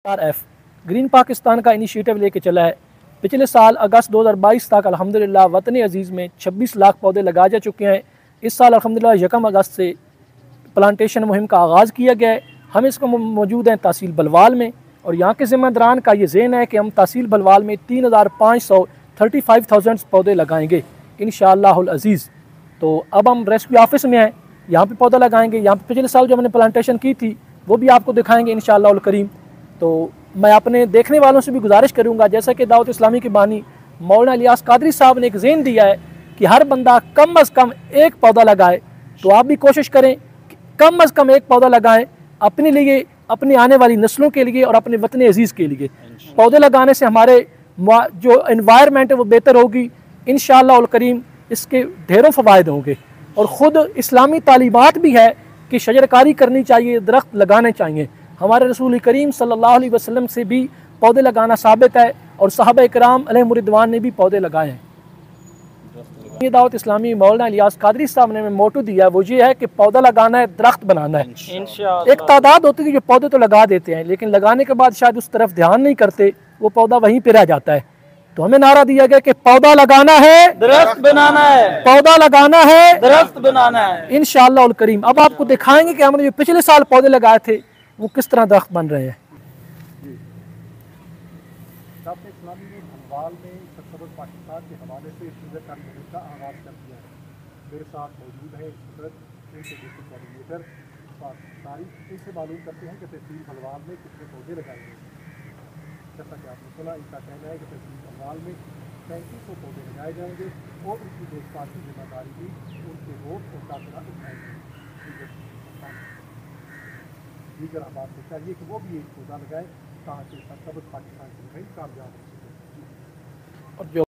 RF green Pakistan का initiative लेके चला है। पिछले साल अगस्त 2022 तक अल्हम्दुलिल्लाह वतन अजीज़ में 26 लाख पौधे लगाए जा चुके हैं। इस साल अल्हम्दुलिल्लाह 1 अगस्त से प्लांटेशन मुहिम का आगाज़ किया गया है। हम इसको मौजूद हैं तहसील बलवाल में और यहाँ के ज़िम्मेदारान का ये ज़हन है कि हम तहसील बलवाल में 3535 पौधे लगाएंगे इंशाअल्लाहुल अज़ीज़। तो अब हम रेस्क्यू ऑफिस में हैं, यहाँ पे पौधा लगाएंगे। यहाँ पे पिछले साल जो हमने प्लांटेशन की थी वो भी आपको दिखाएंगे इंशाअल्लाहुल करीम। तो मैं अपने देखने वालों से भी गुजारिश करूँगा, जैसा कि दावत इस्लामी के बानी मौलाना इलियास कादरी साहब ने एक ज़हन दिया है कि हर बंदा कम अज़ कम एक पौधा लगाए, तो आप भी कोशिश करें कि कम अज़ कम एक पौधा लगाएं अपने लिए, अपनी आने वाली नस्लों के लिए और अपने वतन अजीज़ के लिए। पौधे लगाने से हमारे जो एनवायरनमेंट है वो बेहतर होगी इंशाअल्लाहुल करीम। इसके ढेरों फ़वाइद होंगे और ख़ुद इस्लामी तालीमात भी है कि शजरकारी करनी चाहिए, दरख्त लगाने चाहिए। हमारे रसूल करीम सल्लल्लाहु अलैहि वसल्लम से भी पौधे लगाना साबित है और सहाबा इकराम अलैहिम रिदवान ने भी पौधे लगाए हैं। ये दावत इस्लामी मौलाना इलियास कादरी साहब ने मोटो दिया है, वो ये है कि पौधा लगाना है, दरख्त बनाना है। एक तादाद होती है जो पौधे तो लगा देते हैं लेकिन लगाने के बाद शायद उस तरफ ध्यान नहीं करते, वो पौधा वहीं पे रह जाता है। तो हमें नारा दिया गया कि पौधा लगाना है, दरख्त बनाना है, पौधा लगाना है, दरख्त बनाना है इंशाअल्लाहुल करीम। अब आपको दिखाएंगे कि हमने जो पिछले साल पौधे लगाए थे वो किस तरह दरख्त बन रहे हैं। इस्लामी ने भलवाल में सरसब्ज़ पाकिस्तान के हवाले से शजरकारी मुहिम का आगाज़ कर दिया है। मेरे साथ मौजूद है डिस्ट्रिक्ट कोऑर्डिनेटर तारीख। इनसे मालूम करते हैं कि तहसील भलवाल में कितने पौधे लगाए गए। जैसा कि आपने सुना, इनका कहना है कि तहसील भलवाल में 3500 पौधे लगाए जाएंगे और उनकी देखभाल की जिम्मेदारी भी उनके वोट और काफिला उठाएंगे। दीगर अहबाब से चाहिए कि वो भी एक पौधा लगाए ताकि सरसब्ज़ पाकिस्तान की मुहिम कामयाब हो सके। और जो